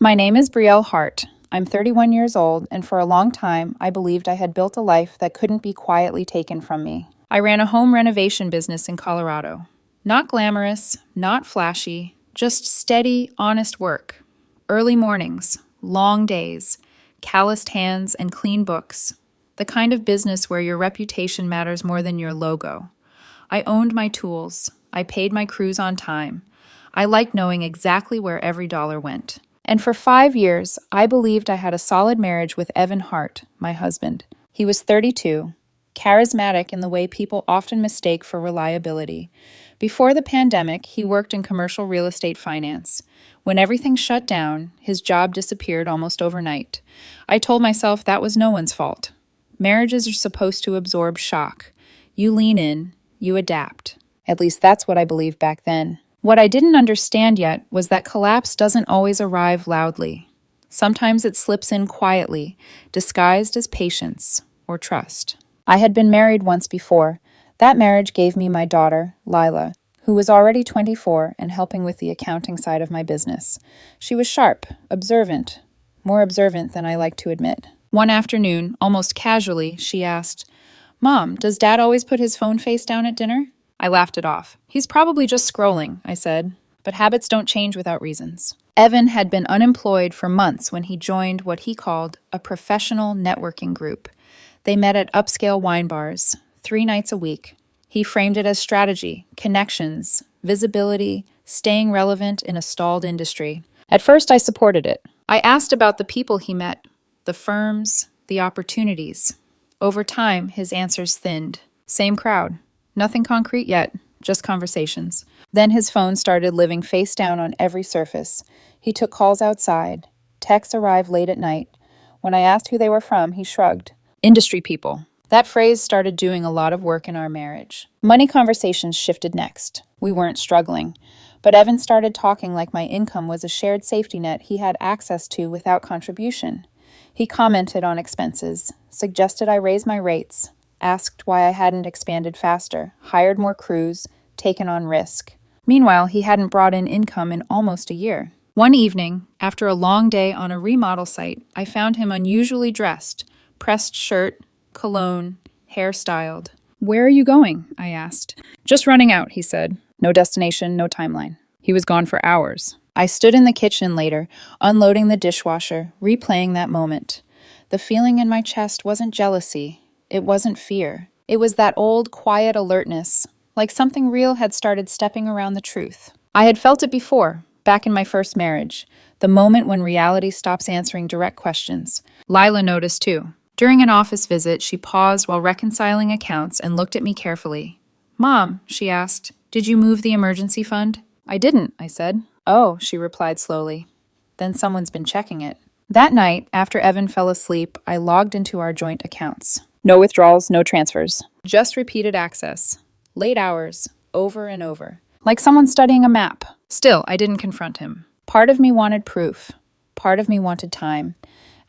My name is Brielle Hart. I'm 31 years old, and for a long time, I believed I had built a life that couldn't be quietly taken from me. I ran a home renovation business in Colorado. Not glamorous, not flashy, just steady, honest work. Early mornings, long days, calloused hands, and clean books. The kind of business where your reputation matters more than your logo. I owned my tools. I paid my crews on time. I liked knowing exactly where every dollar went. And for 5 years, I believed I had a solid marriage with Evan Hart, my husband. He was 32, charismatic in the way people often mistake for reliability. Before the pandemic, he worked in commercial real estate finance. When everything shut down, his job disappeared almost overnight. I told myself that was no one's fault. Marriages are supposed to absorb shock. You lean in, you adapt. At least that's what I believed back then. What I didn't understand yet was that collapse doesn't always arrive loudly. Sometimes it slips in quietly, disguised as patience or trust. I had been married once before. That marriage gave me my daughter, Lila, who was already 24 and helping with the accounting side of my business. She was sharp, observant, more observant than I like to admit. One afternoon, almost casually, she asked, "Mom, does Dad always put his phone face down at dinner?" I laughed it off. "He's probably just scrolling," I said, "but habits don't change without reasons." Evan had been unemployed for months when he joined what he called a professional networking group. They met at upscale wine bars, 3 nights a week. He framed it as strategy, connections, visibility, staying relevant in a stalled industry. At first, I supported it. I asked about the people he met, the firms, the opportunities. Over time, his answers thinned. Same crowd. Nothing concrete yet, just conversations. Then his phone started living face down on every surface. He took calls outside. Texts arrived late at night. When I asked who they were from, he shrugged. Industry people. That phrase started doing a lot of work in our marriage. Money conversations shifted next. We weren't struggling. But Evan started talking like my income was a shared safety net he had access to without contribution. He commented on expenses, suggested I raise my rates, asked why I hadn't expanded faster, hired more crews, taken on risk. Meanwhile, he hadn't brought in income in almost a year. One evening, after a long day on a remodel site, I found him unusually dressed, pressed shirt, cologne, hair styled. "Where are you going?" I asked. "Just running out," he said. No destination, no timeline. He was gone for hours. I stood in the kitchen later, unloading the dishwasher, replaying that moment. The feeling in my chest wasn't jealousy. It wasn't fear. It was that old, quiet alertness, like something real had started stepping around the truth. I had felt it before, back in my first marriage, the moment when reality stops answering direct questions. Lila noticed too. During an office visit, she paused while reconciling accounts and looked at me carefully. "Mom," she asked, "did you move the emergency fund?" "I didn't," I said. "Oh," she replied slowly. "Then someone's been checking it." That night, after Evan fell asleep, I logged into our joint accounts. No withdrawals, no transfers. Just repeated access. Late hours, over and over. Like someone studying a map. Still, I didn't confront him. Part of me wanted proof. Part of me wanted time.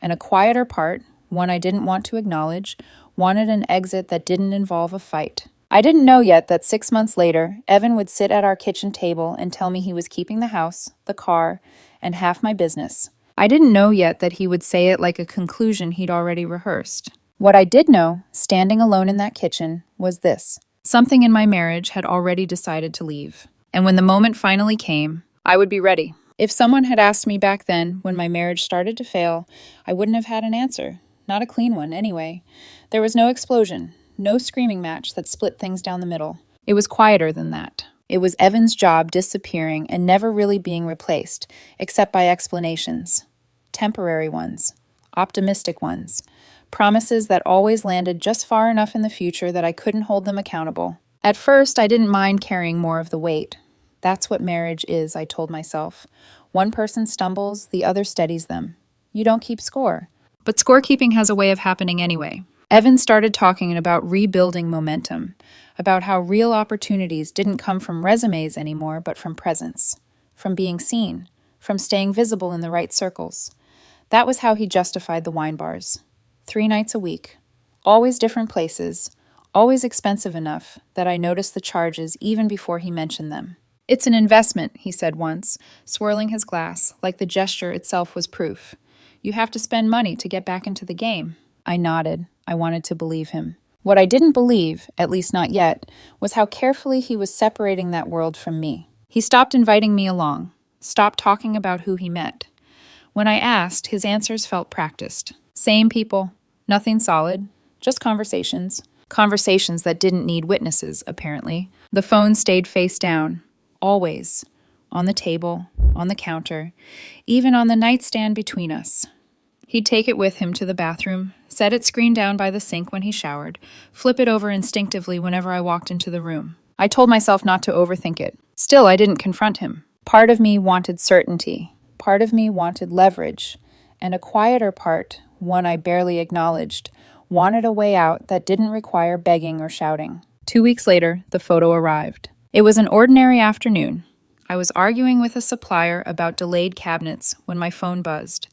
And a quieter part, one I didn't want to acknowledge, wanted an exit that didn't involve a fight. I didn't know yet that 6 months later, Evan would sit at our kitchen table and tell me he was keeping the house, the car, and half my business. I didn't know yet that he would say it like a conclusion he'd already rehearsed. What I did know, standing alone in that kitchen, was this. Something in my marriage had already decided to leave. And when the moment finally came, I would be ready. If someone had asked me back then, when my marriage started to fail, I wouldn't have had an answer. Not a clean one, anyway. There was no explosion, no screaming match that split things down the middle. It was quieter than that. It was Evan's job disappearing and never really being replaced, except by explanations. Temporary ones. Optimistic ones. Promises that always landed just far enough in the future that I couldn't hold them accountable. At first, I didn't mind carrying more of the weight. That's what marriage is, I told myself. One person stumbles, the other steadies them. You don't keep score. But scorekeeping has a way of happening anyway. Evan started talking about rebuilding momentum, about how real opportunities didn't come from resumes anymore, but from presence, from being seen, from staying visible in the right circles. That was how he justified the wine bars. 3 nights a week, always different places, always expensive enough that I noticed the charges even before he mentioned them. It's an investment, he said once, swirling his glass, like the gesture itself was proof. You have to spend money to get back into the game. I nodded. I wanted to believe him. What I didn't believe, at least not yet, was how carefully he was separating that world from me. He stopped inviting me along, stopped talking about who he met. When I asked, his answers felt practiced. Same people, nothing solid, just conversations. Conversations that didn't need witnesses, apparently. The phone stayed face down, always. On the table, on the counter, even on the nightstand between us. He'd take it with him to the bathroom, set it screen down by the sink when he showered, flip it over instinctively whenever I walked into the room. I told myself not to overthink it. Still, I didn't confront him. Part of me wanted certainty. Part of me wanted leverage. And a quieter part, one I barely acknowledged, wanted a way out that didn't require begging or shouting. 2 weeks later, the photo arrived. It was an ordinary afternoon. I was arguing with a supplier about delayed cabinets when my phone buzzed.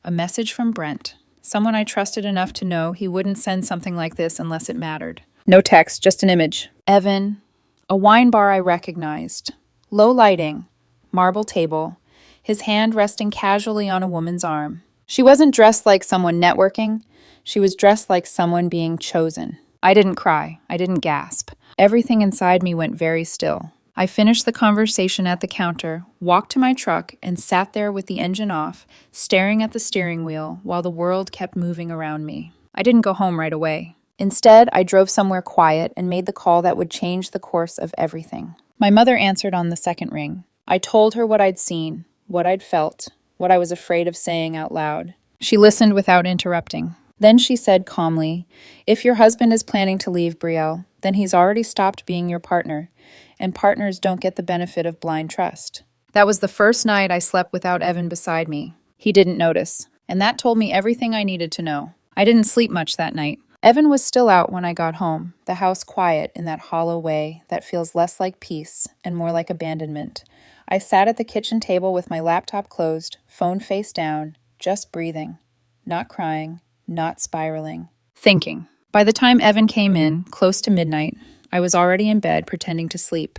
A message from Brent, someone I trusted enough to know he wouldn't send something like this unless it mattered. No text, just an image. Evan, a wine bar I recognized. Low lighting, marble table, his hand resting casually on a woman's arm. She wasn't dressed like someone networking. She was dressed like someone being chosen. I didn't cry. I didn't gasp. Everything inside me went very still. I finished the conversation at the counter, walked to my truck, and sat there with the engine off, staring at the steering wheel while the world kept moving around me. I didn't go home right away. Instead, I drove somewhere quiet and made the call that would change the course of everything. My mother answered on the second ring. I told her what I'd seen, what I'd felt, what I was afraid of saying out loud. She listened without interrupting. Then she said calmly, "If your husband is planning to leave, Brielle, then he's already stopped being your partner, and partners don't get the benefit of blind trust." That was the first night I slept without Evan beside me. He didn't notice, and that told me everything I needed to know. I didn't sleep much that night. Evan was still out when I got home, the house quiet in that hollow way that feels less like peace and more like abandonment. I sat at the kitchen table with my laptop closed, phone face down, just breathing, not crying, not spiraling, thinking. By the time Evan came in, close to midnight, I was already in bed pretending to sleep.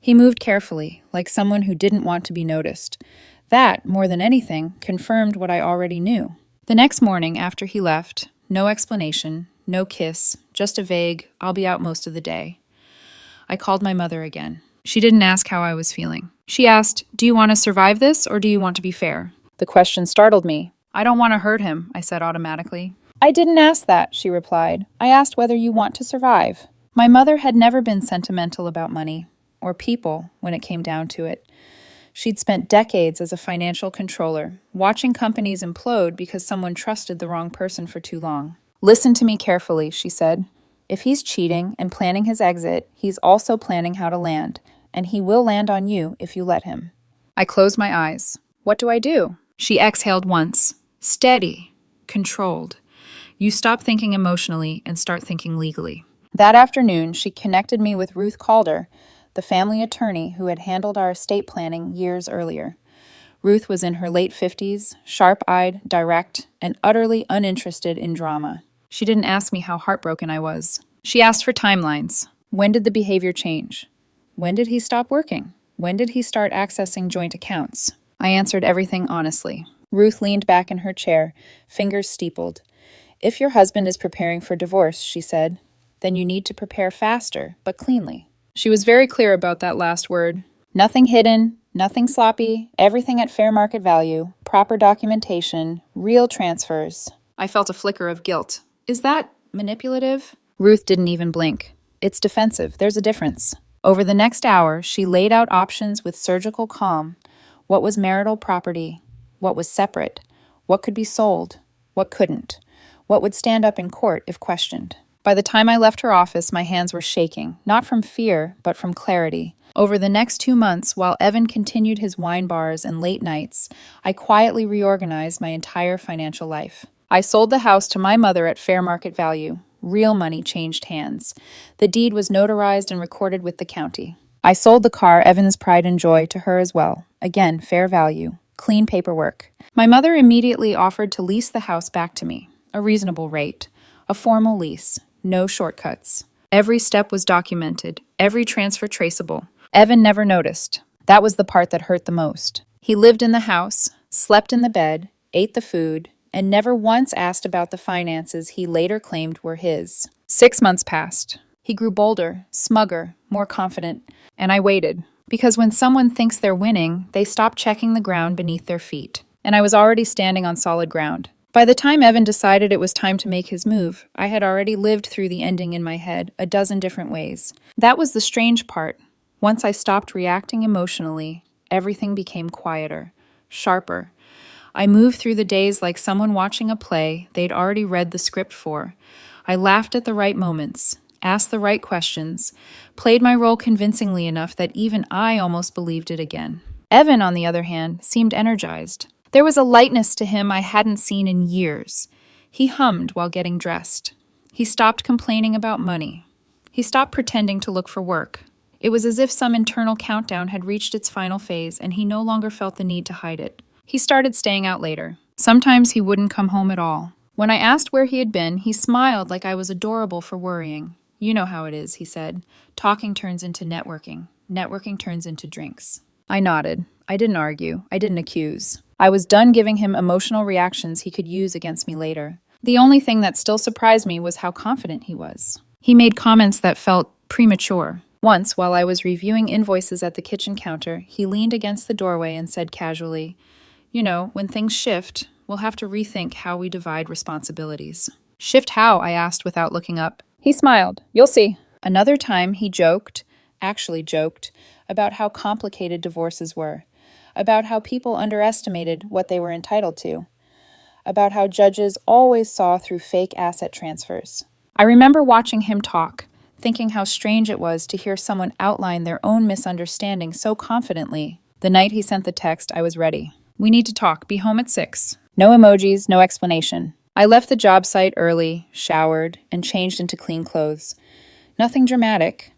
He moved carefully, like someone who didn't want to be noticed. That, more than anything, confirmed what I already knew. The next morning after he left, no explanation, no kiss, just a vague, "I'll be out most of the day." I called my mother again. She didn't ask how I was feeling. She asked, "Do you want to survive this, or do you want to be fair?" The question startled me. "I don't want to hurt him," I said automatically. "I didn't ask that," she replied. "I asked whether you want to survive." My mother had never been sentimental about money, or people, when it came down to it. She'd spent decades as a financial controller, watching companies implode because someone trusted the wrong person for too long. "Listen to me carefully," she said. "If he's cheating and planning his exit, he's also planning how to land, and he will land on you if you let him." I closed my eyes. "What do I do?" She exhaled once. "Steady, controlled. You stop thinking emotionally and start thinking legally." That afternoon, she connected me with Ruth Calder, the family attorney who had handled our estate planning years earlier. Ruth was in her late 50s, sharp-eyed, direct, and utterly uninterested in drama. She didn't ask me how heartbroken I was. She asked for timelines. When did the behavior change? When did he stop working? When did he start accessing joint accounts? I answered everything honestly. Ruth leaned back in her chair, fingers steepled. "If your husband is preparing for divorce," she said, "then you need to prepare faster, but cleanly." She was very clear about that last word. Nothing hidden, nothing sloppy, everything at fair market value, proper documentation, real transfers. I felt a flicker of guilt. Is that manipulative? Ruth didn't even blink. "It's defensive. There's a difference." Over the next hour, she laid out options with surgical calm. What was marital property? What was separate? What could be sold? What couldn't? What would stand up in court if questioned? By the time I left her office, my hands were shaking, not from fear, but from clarity. Over the next 2 months, while Evan continued his wine bars and late nights, I quietly reorganized my entire financial life. I sold the house to my mother at fair market value. Real money changed hands. The deed was notarized and recorded with the county. I sold the car, Evan's pride and joy, to her as well. Again, fair value. Clean paperwork. My mother immediately offered to lease the house back to me. A reasonable rate. A formal lease. No shortcuts. Every step was documented. Every transfer traceable. Evan never noticed. That was the part that hurt the most. He lived in the house, slept in the bed, ate the food, and never once asked about the finances he later claimed were his. 6 months passed. He grew bolder, smugger, more confident, and I waited. Because when someone thinks they're winning, they stop checking the ground beneath their feet. And I was already standing on solid ground. By the time Evan decided it was time to make his move, I had already lived through the ending in my head a dozen different ways. That was the strange part. Once I stopped reacting emotionally, everything became quieter, sharper. I moved through the days like someone watching a play they'd already read the script for. I laughed at the right moments, asked the right questions, played my role convincingly enough that even I almost believed it again. Evan, on the other hand, seemed energized. There was a lightness to him I hadn't seen in years. He hummed while getting dressed. He stopped complaining about money. He stopped pretending to look for work. It was as if some internal countdown had reached its final phase and he no longer felt the need to hide it. He started staying out later. Sometimes he wouldn't come home at all. When I asked where he had been, he smiled like I was adorable for worrying. "You know how it is," he said. "Talking turns into networking. Networking turns into drinks." I nodded. I didn't argue. I didn't accuse. I was done giving him emotional reactions he could use against me later. The only thing that still surprised me was how confident he was. He made comments that felt premature. Once, while I was reviewing invoices at the kitchen counter, he leaned against the doorway and said casually, "You know, when things shift, we'll have to rethink how we divide responsibilities." "Shift how?" I asked without looking up. He smiled. "You'll see." Another time he actually joked, about how complicated divorces were, about how people underestimated what they were entitled to, about how judges always saw through fake asset transfers. I remember watching him talk, thinking how strange it was to hear someone outline their own misunderstanding so confidently. The night he sent the text, I was ready. "We need to talk. Be home at 6. No emojis, no explanation. I left the job site early, showered, and changed into clean clothes. Nothing dramatic,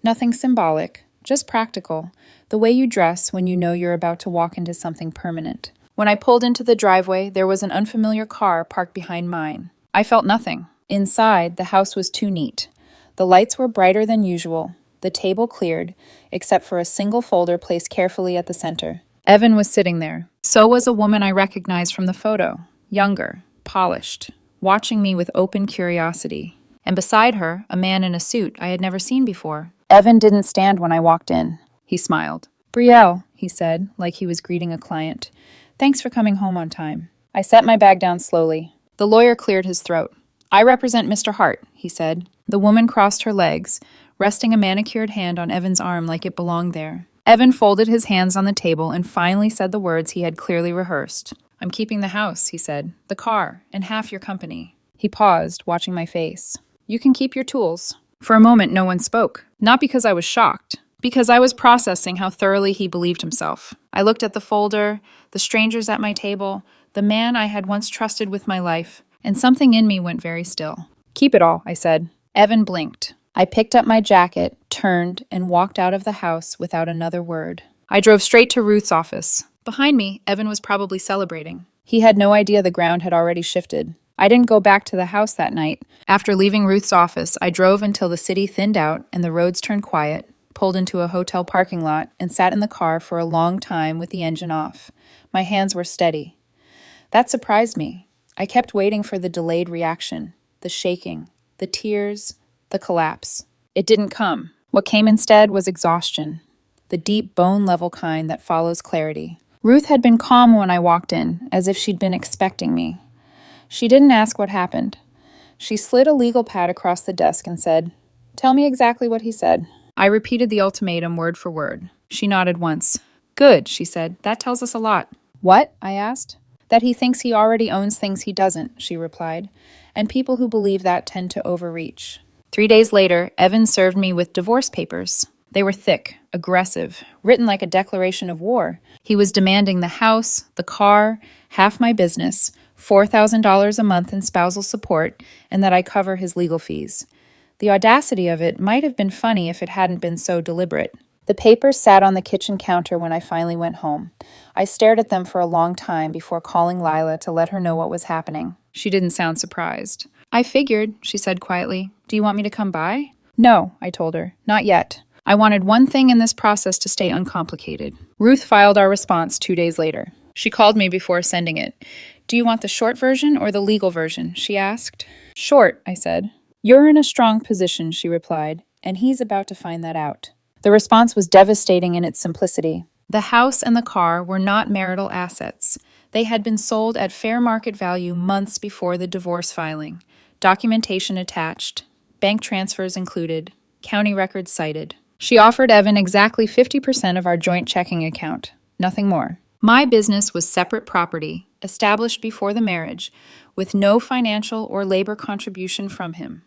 nothing symbolic, just practical, the way you dress when you know you're about to walk into something permanent. When I pulled into the driveway, there was an unfamiliar car parked behind mine. I felt nothing. Inside, the house was too neat. The lights were brighter than usual, the table cleared, except for a single folder placed carefully at the center. Evan was sitting there. So was a woman I recognized from the photo, younger, polished, watching me with open curiosity. And beside her, a man in a suit I had never seen before. Evan didn't stand when I walked in. He smiled. "Brielle," he said, like he was greeting a client. "Thanks for coming home on time." I set my bag down slowly. The lawyer cleared his throat. "I represent Mr. Hart," he said. The woman crossed her legs, resting a manicured hand on Evan's arm like it belonged there. Evan folded his hands on the table and finally said the words he had clearly rehearsed. "I'm keeping the house," he said, "the car, and half your company." He paused, watching my face. "You can keep your tools." For a moment, no one spoke. Not because I was shocked, because I was processing how thoroughly he believed himself. I looked at the folder, the strangers at my table, the man I had once trusted with my life, and something in me went very still. "Keep it all," I said. Evan blinked. I picked up my jacket, turned, and walked out of the house without another word. I drove straight to Ruth's office. Behind me, Evan was probably celebrating. He had no idea the ground had already shifted. I didn't go back to the house that night. After leaving Ruth's office, I drove until the city thinned out and the roads turned quiet, pulled into a hotel parking lot, and sat in the car for a long time with the engine off. My hands were steady. That surprised me. I kept waiting for the delayed reaction, the shaking, the tears, the collapse. It didn't come. What came instead was exhaustion, the deep bone-level kind that follows clarity. Ruth had been calm when I walked in, as if she'd been expecting me. She didn't ask what happened. She slid a legal pad across the desk and said, "Tell me exactly what he said." I repeated the ultimatum word for word. She nodded once. "Good," she said. "That tells us a lot." "What?" I asked. "That he thinks he already owns things he doesn't," she replied. "And people who believe that tend to overreach." 3 days later, Evan served me with divorce papers. They were thick, aggressive, written like a declaration of war. He was demanding the house, the car, half my business, $4,000 a month in spousal support, and that I cover his legal fees. The audacity of it might have been funny if it hadn't been so deliberate. The papers sat on the kitchen counter when I finally went home. I stared at them for a long time before calling Lila to let her know what was happening. She didn't sound surprised. "I figured," she said quietly. "Do you want me to come by?" "No," I told her. "Not yet. I wanted one thing in this process to stay uncomplicated. Ruth filed our response 2 days later. She called me before sending it. "Do you want the short version or the legal version?" she asked. "Short," I said. "You're in a strong position," she replied, "and he's about to find that out." The response was devastating in its simplicity. The house and the car were not marital assets. They had been sold at fair market value months before the divorce filing. Documentation attached, bank transfers included, county records cited. She offered Evan exactly 50% of our joint checking account, nothing more. My business was separate property, established before the marriage, with no financial or labor contribution from him.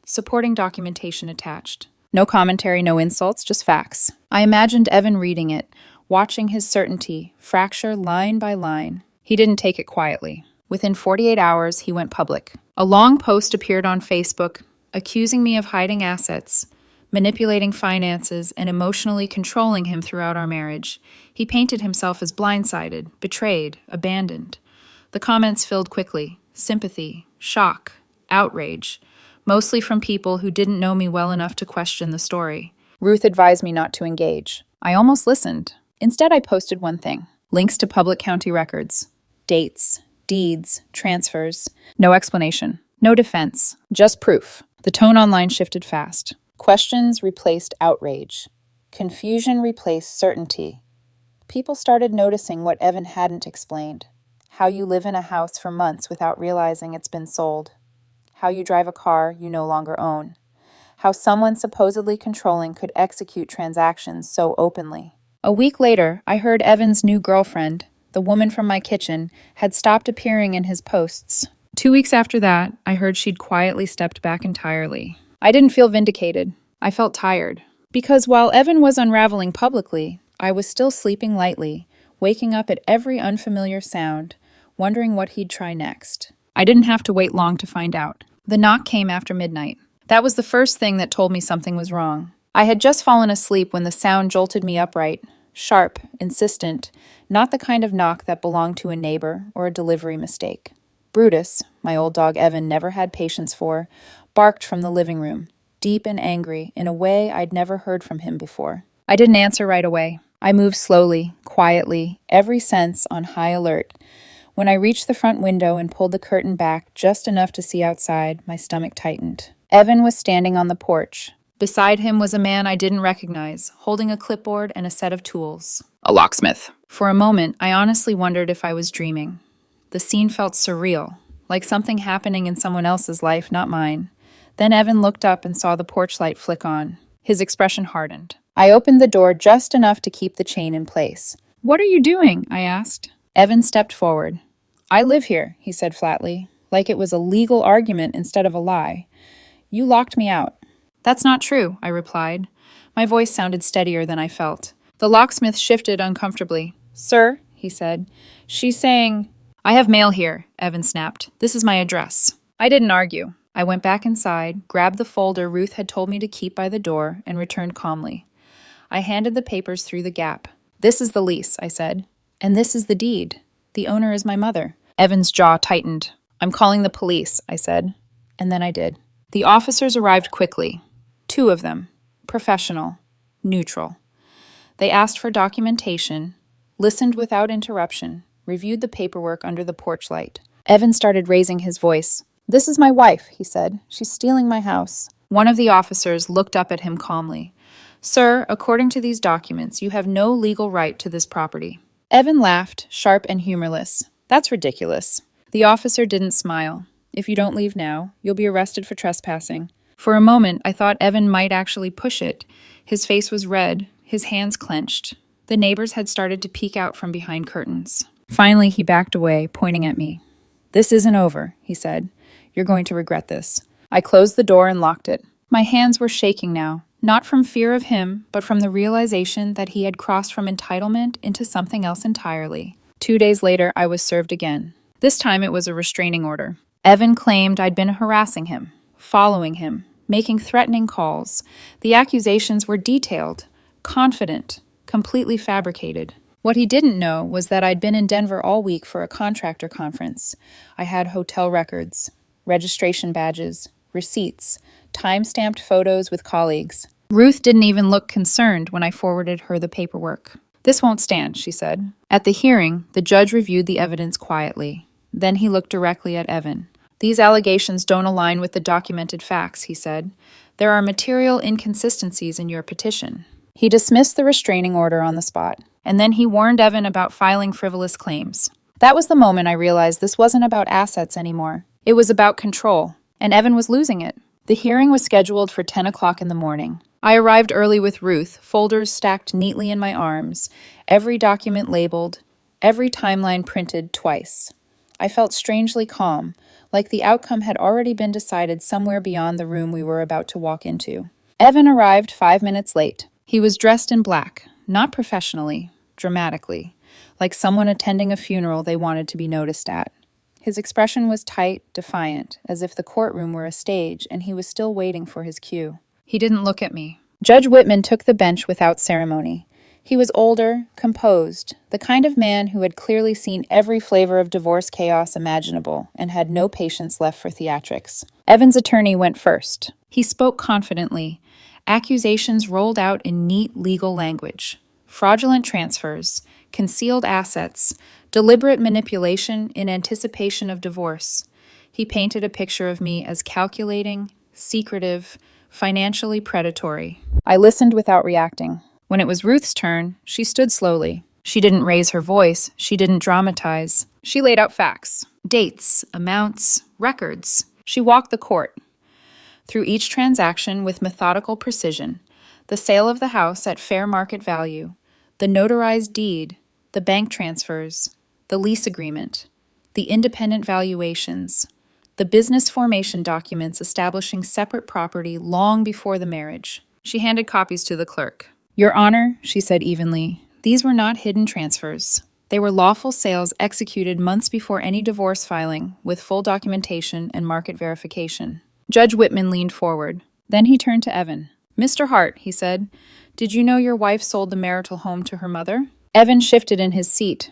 Supporting documentation attached. No commentary, no insults, just facts. I imagined Evan reading it, watching his certainty fracture line by line. He didn't take it quietly. Within 48 hours, he went public. A long post appeared on Facebook, accusing me of hiding assets, manipulating finances, and emotionally controlling him throughout our marriage. He painted himself as blindsided, betrayed, abandoned. The comments filled quickly. Sympathy, shock, outrage, mostly from people who didn't know me well enough to question the story. Ruth advised me not to engage. I almost listened. Instead, I posted one thing: links to public county records, dates, deeds, transfers. No explanation, no defense, just proof. The tone online shifted fast. Questions replaced outrage. Confusion replaced certainty. People started noticing what Evan hadn't explained. How you live in a house for months without realizing it's been sold. How you drive a car you no longer own. How someone supposedly controlling could execute transactions so openly. A week later, I heard Evan's new girlfriend, the woman from my kitchen, had stopped appearing in his posts. 2 weeks after that, I heard she'd quietly stepped back entirely. I didn't feel vindicated. I felt tired. Because while Evan was unraveling publicly, I was still sleeping lightly, waking up at every unfamiliar sound, wondering what he'd try next. I didn't have to wait long to find out. The knock came after midnight. That was the first thing that told me something was wrong. I had just fallen asleep when the sound jolted me upright, sharp, insistent, not the kind of knock that belonged to a neighbor or a delivery mistake. Brutus, my old dog Evan never had patience for, barked from the living room, deep and angry in a way I'd never heard from him before. I didn't answer right away. I moved slowly, quietly, every sense on high alert. When I reached the front window and pulled the curtain back just enough to see outside, my stomach tightened. Evan was standing on the porch. Beside him was a man I didn't recognize, holding a clipboard and a set of tools. A locksmith. For a moment, I honestly wondered if I was dreaming. The scene felt surreal, like something happening in someone else's life, not mine. Then Evan looked up and saw the porch light flick on. His expression hardened. I opened the door just enough to keep the chain in place. "What are you doing?" I asked. Evan stepped forward. "I live here," he said flatly, like it was a legal argument instead of a lie. "You locked me out." "That's not true," I replied. My voice sounded steadier than I felt. The locksmith shifted uncomfortably. "Sir," he said, "she's saying—" "I have mail here," Evan snapped. "This is my address." I didn't argue. I went back inside, grabbed the folder Ruth had told me to keep by the door, and returned calmly. I handed the papers through the gap. "This is the lease," I said. "And this is the deed. The owner is my mother." Evan's jaw tightened. "I'm calling the police," I said. And then I did. The officers arrived quickly. 2 of them. Professional. Neutral. They asked for documentation, listened without interruption, reviewed the paperwork under the porch light. Evan started raising his voice. "This is my wife," he said. "She's stealing my house." One of the officers looked up at him calmly. "Sir, according to these documents, you have no legal right to this property." Evan laughed, sharp and humorless. "That's ridiculous." The officer didn't smile. "If you don't leave now, you'll be arrested for trespassing." For a moment, I thought Evan might actually push it. His face was red, his hands clenched. The neighbors had started to peek out from behind curtains. Finally, he backed away, pointing at me. "This isn't over," he said. "You're going to regret this." I closed the door and locked it. My hands were shaking now, not from fear of him, but from the realization that he had crossed from entitlement into something else entirely. 2 days later, I was served again. This time it was a restraining order. Evan claimed I'd been harassing him, following him, making threatening calls. The accusations were detailed, confident, completely fabricated. What he didn't know was that I'd been in Denver all week for a contractor conference. I had hotel records, registration badges, receipts, time-stamped photos with colleagues. Ruth didn't even look concerned when I forwarded her the paperwork. "This won't stand," she said. At the hearing, the judge reviewed the evidence quietly. Then he looked directly at Evan. "These allegations don't align with the documented facts," he said. "There are material inconsistencies in your petition." He dismissed the restraining order on the spot, and then he warned Evan about filing frivolous claims. That was the moment I realized this wasn't about assets anymore. It was about control, and Evan was losing it. The hearing was scheduled for 10 o'clock in the morning. I arrived early with Ruth, folders stacked neatly in my arms, every document labeled, every timeline printed twice. I felt strangely calm, like the outcome had already been decided somewhere beyond the room we were about to walk into. Evan arrived 5 minutes late. He was dressed in black, not professionally, dramatically, like someone attending a funeral they wanted to be noticed at. His expression was tight, defiant, as if the courtroom were a stage and he was still waiting for his cue. He didn't look at me. Judge Whitman took the bench without ceremony. He was older, composed, the kind of man who had clearly seen every flavor of divorce chaos imaginable and had no patience left for theatrics. Evan's attorney went first. He spoke confidently. Accusations rolled out in neat legal language. Fraudulent transfers, concealed assets, deliberate manipulation in anticipation of divorce. He painted a picture of me as calculating, secretive, financially predatory. I listened without reacting. When it was Ruth's turn, she stood slowly. She didn't raise her voice. She didn't dramatize. She laid out facts, dates, amounts, records. She walked the court through each transaction with methodical precision. The sale of the house at fair market value, the notarized deed, the bank transfers, the lease agreement, the independent valuations, the business formation documents establishing separate property long before the marriage. She handed copies to the clerk. "Your Honor," she said evenly, "these were not hidden transfers. They were lawful sales executed months before any divorce filing, with full documentation and market verification." Judge Whitman leaned forward. Then he turned to Evan. "Mr. Hart," he said, "did you know your wife sold the marital home to her mother?" Evan shifted in his seat.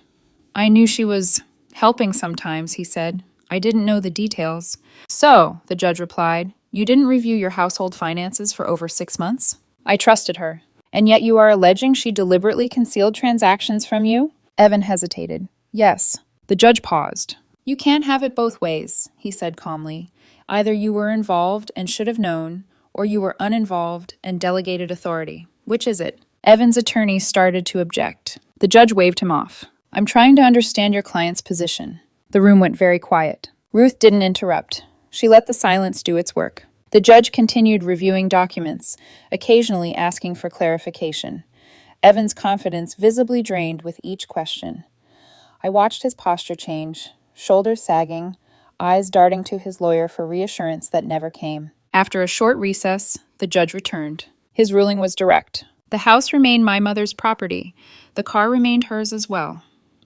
"I knew she was helping sometimes," he said. "I didn't know the details." "So," the judge replied, "you didn't review your household finances for over 6 months?" "I trusted her." "And yet you are alleging she deliberately concealed transactions from you?" Evan hesitated. "Yes." The judge paused. "You can't have it both ways," he said calmly. "Either you were involved and should have known, or you were uninvolved and delegated authority. Which is it?" Evan's attorney started to object. The judge waved him off. "I'm trying to understand your client's position." The room went very quiet. Ruth didn't interrupt. She let the silence do its work. The judge continued reviewing documents, occasionally asking for clarification. Evan's confidence visibly drained with each question. I watched his posture change, shoulders sagging, eyes darting to his lawyer for reassurance that never came. After a short recess, the judge returned. His ruling was direct. The house remained my mother's property. The car remained hers as well.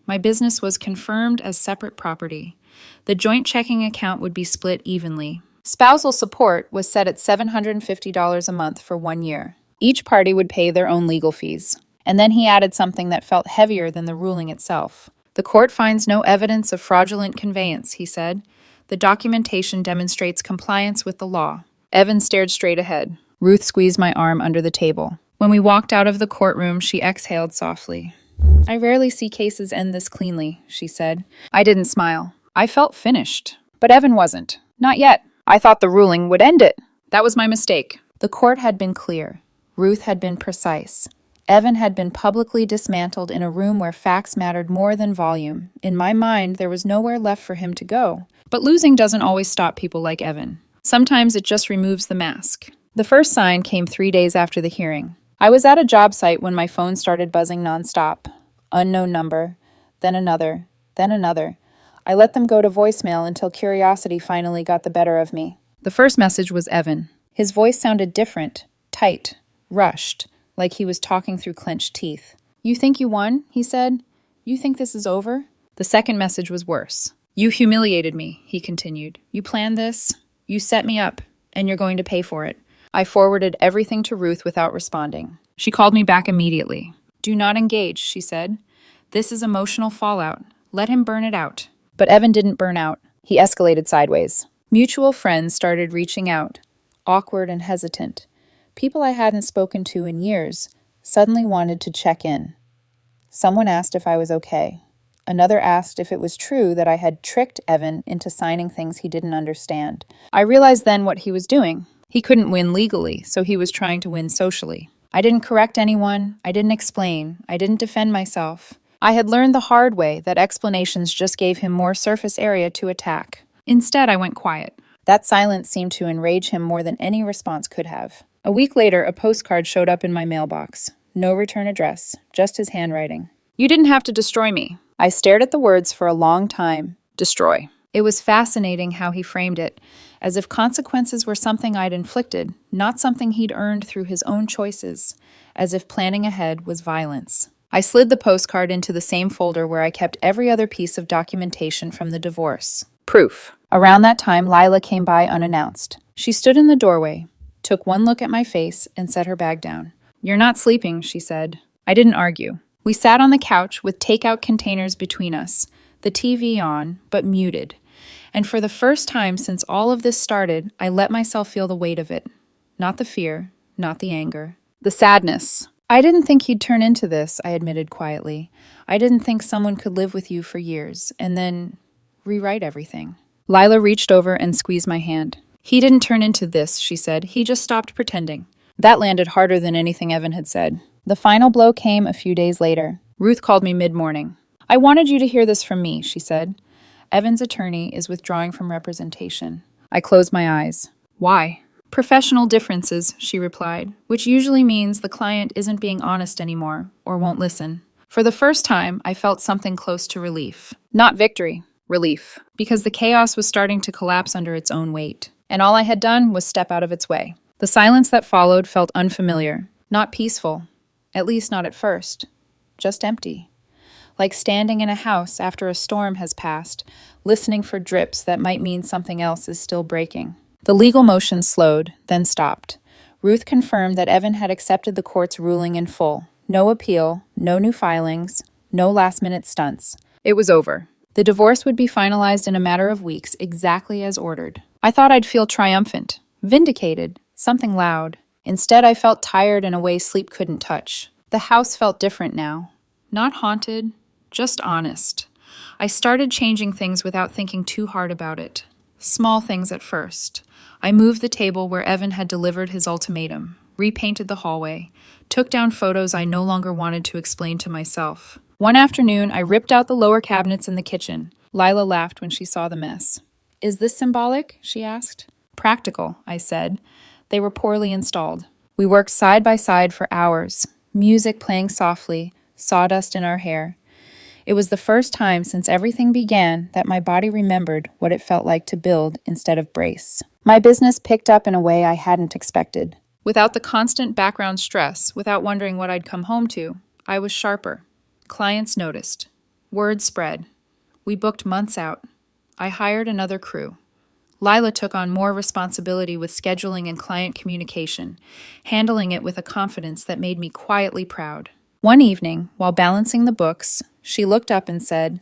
My business was confirmed as separate property. The joint checking account would be split evenly. Spousal support was set at $750 a month for 1 year. Each party would pay their own legal fees. And then he added something that felt heavier than the ruling itself. "The court finds no evidence of fraudulent conveyance," he said. "The documentation demonstrates compliance with the law." Evan stared straight ahead. Ruth squeezed my arm under the table. When we walked out of the courtroom, she exhaled softly. "I rarely see cases end this cleanly," she said. I didn't smile. I felt finished. But Evan wasn't. Not yet. I thought the ruling would end it. That was my mistake. The court had been clear. Ruth had been precise. Evan had been publicly dismantled in a room where facts mattered more than volume. In my mind, there was nowhere left for him to go. But losing doesn't always stop people like Evan. Sometimes it just removes the mask. The first sign came 3 days after the hearing. I was at a job site when my phone started buzzing nonstop. Unknown number, then another, then another. I let them go to voicemail until curiosity finally got the better of me. The first message was Evan. His voice sounded different, tight, rushed, like he was talking through clenched teeth. "You think you won?" he said. "You think this is over?" The second message was worse. "You humiliated me," he continued. "You planned this. You set me up, and you're going to pay for it." I forwarded everything to Ruth without responding. She called me back immediately. "Do not engage," she said. "This is emotional fallout. Let him burn it out." But Evan didn't burn out. He escalated sideways. Mutual friends started reaching out, awkward and hesitant. People I hadn't spoken to in years suddenly wanted to check in. Someone asked if I was okay. Another asked if it was true that I had tricked Evan into signing things he didn't understand. I realized then what he was doing. He couldn't win legally, so he was trying to win socially. I didn't correct anyone, I didn't explain, I didn't defend myself. I had learned the hard way that explanations just gave him more surface area to attack. Instead, I went quiet. That silence seemed to enrage him more than any response could have. A week later, a postcard showed up in my mailbox. No return address, just his handwriting. You didn't have to destroy me. I stared at the words for a long time. Destroy. It was fascinating how he framed it, as if consequences were something I'd inflicted, not something he'd earned through his own choices, as if planning ahead was violence. I slid the postcard into the same folder where I kept every other piece of documentation from the divorce. Proof. Around that time, Lila came by unannounced. She stood in the doorway, took one look at my face, and set her bag down. You're not sleeping, she said. I didn't argue. We sat on the couch with takeout containers between us, the TV on, but muted. And for the first time since all of this started, I let myself feel the weight of it. Not the fear, not the anger. The sadness. I didn't think he'd turn into this, I admitted quietly. I didn't think someone could live with you for years, and then rewrite everything. Lila reached over and squeezed my hand. He didn't turn into this, she said. He just stopped pretending. That landed harder than anything Evan had said. The final blow came a few days later. Ruth called me mid-morning. I wanted you to hear this from me, she said. Evan's attorney is withdrawing from representation. I closed my eyes. Why? Professional differences, she replied, which usually means the client isn't being honest anymore or won't listen. For the first time, I felt something close to relief. Not victory, relief, because the chaos was starting to collapse under its own weight, and all I had done was step out of its way. The silence that followed felt unfamiliar, not peaceful, at least not at first, just empty. Like standing in a house after a storm has passed, listening for drips that might mean something else is still breaking. The legal motion slowed, then stopped. Ruth confirmed that Evan had accepted the court's ruling in full. No appeal, no new filings, no last-minute stunts. It was over. The divorce would be finalized in a matter of weeks, exactly as ordered. I thought I'd feel triumphant, vindicated, something loud. Instead, I felt tired in a way sleep couldn't touch. The house felt different now. Not haunted, just honest. I started changing things without thinking too hard about it. Small things at first. I moved the table where Evan had delivered his ultimatum, repainted the hallway, took down photos I no longer wanted to explain to myself. One afternoon, I ripped out the lower cabinets in the kitchen. Lila laughed when she saw the mess. Is this symbolic? She asked. Practical, I said. They were poorly installed. We worked side by side for hours, music playing softly, sawdust in our hair. It was the first time since everything began that my body remembered what it felt like to build instead of brace. My business picked up in a way I hadn't expected. Without the constant background stress, without wondering what I'd come home to, I was sharper. Clients noticed. Word spread. We booked months out. I hired another crew. Lila took on more responsibility with scheduling and client communication, handling it with a confidence that made me quietly proud. One evening, while balancing the books, she looked up and said,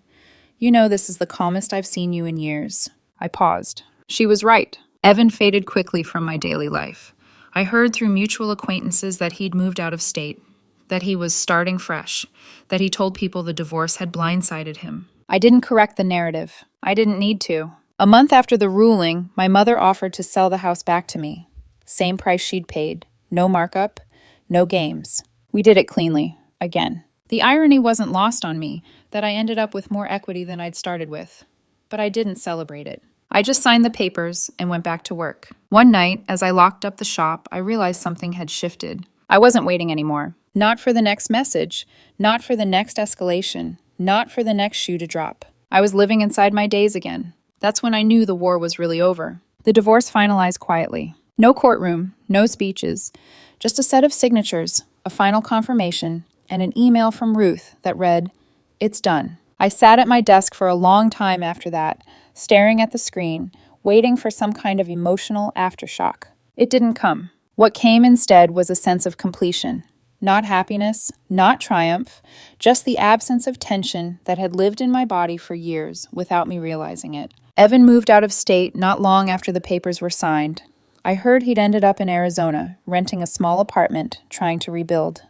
"You know this is the calmest I've seen you in years." I paused. She was right. Evan faded quickly from my daily life. I heard through mutual acquaintances that he'd moved out of state, that he was starting fresh, that he told people the divorce had blindsided him. I didn't correct the narrative. I didn't need to. A month after the ruling, my mother offered to sell the house back to me. Same price she'd paid. No markup, no games. We did it cleanly, again. The irony wasn't lost on me that I ended up with more equity than I'd started with. But I didn't celebrate it. I just signed the papers and went back to work. One night, as I locked up the shop, I realized something had shifted. I wasn't waiting anymore. Not for the next message, not for the next escalation, not for the next shoe to drop. I was living inside my days again. That's when I knew the war was really over. The divorce finalized quietly. No courtroom, no speeches, just a set of signatures, a final confirmation, and an email from Ruth that read, "It's done." I sat at my desk for a long time after that, staring at the screen, waiting for some kind of emotional aftershock. It didn't come. What came instead was a sense of completion. Not happiness, not triumph, just the absence of tension that had lived in my body for years without me realizing it. Evan moved out of state not long after the papers were signed. I heard he'd ended up in Arizona, renting a small apartment, trying to rebuild.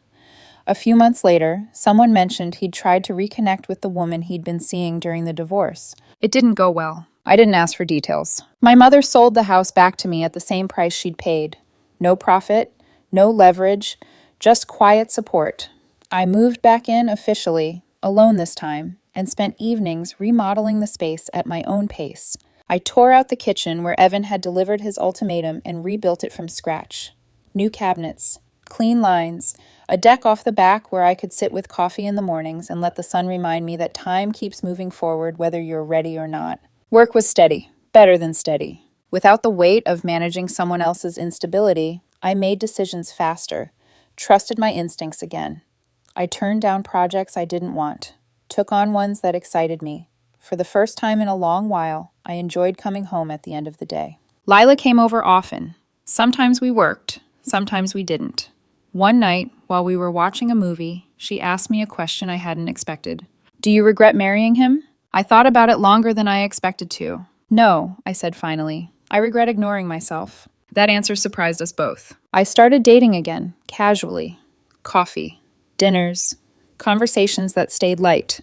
A few months later, someone mentioned he'd tried to reconnect with the woman he'd been seeing during the divorce. It didn't go well. I didn't ask for details. My mother sold the house back to me at the same price she'd paid. No profit, no leverage, just quiet support. I moved back in officially, alone this time, and spent evenings remodeling the space at my own pace. I tore out the kitchen where Evan had delivered his ultimatum and rebuilt it from scratch. New cabinets, clean lines, a deck off the back where I could sit with coffee in the mornings and let the sun remind me that time keeps moving forward whether you're ready or not. Work was steady, better than steady. Without the weight of managing someone else's instability, I made decisions faster, trusted my instincts again. I turned down projects I didn't want, took on ones that excited me. For the first time in a long while, I enjoyed coming home at the end of the day. Lila came over often. Sometimes we worked, sometimes we didn't. One night, while we were watching a movie, she asked me a question I hadn't expected. Do you regret marrying him? I thought about it longer than I expected to. No, I said finally. I regret ignoring myself. That answer surprised us both. I started dating again, casually. Coffee, dinners, conversations that stayed light.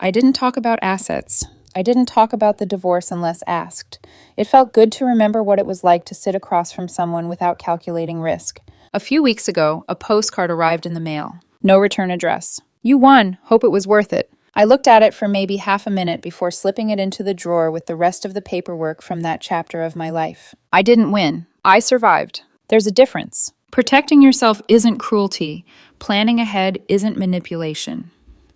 I didn't talk about assets. I didn't talk about the divorce unless asked. It felt good to remember what it was like to sit across from someone without calculating risk. A few weeks ago, a postcard arrived in the mail. No return address. You won. Hope it was worth it. I looked at it for maybe half a minute before slipping it into the drawer with the rest of the paperwork from that chapter of my life. I didn't win. I survived. There's a difference. Protecting yourself isn't cruelty. Planning ahead isn't manipulation.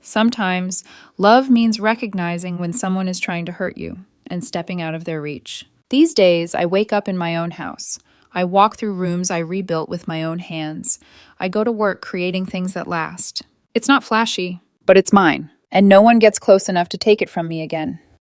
Sometimes, love means recognizing when someone is trying to hurt you and stepping out of their reach. These days, I wake up in my own house. I walk through rooms I rebuilt with my own hands. I go to work creating things that last. It's not flashy, but it's mine, and no one gets close enough to take it from me again.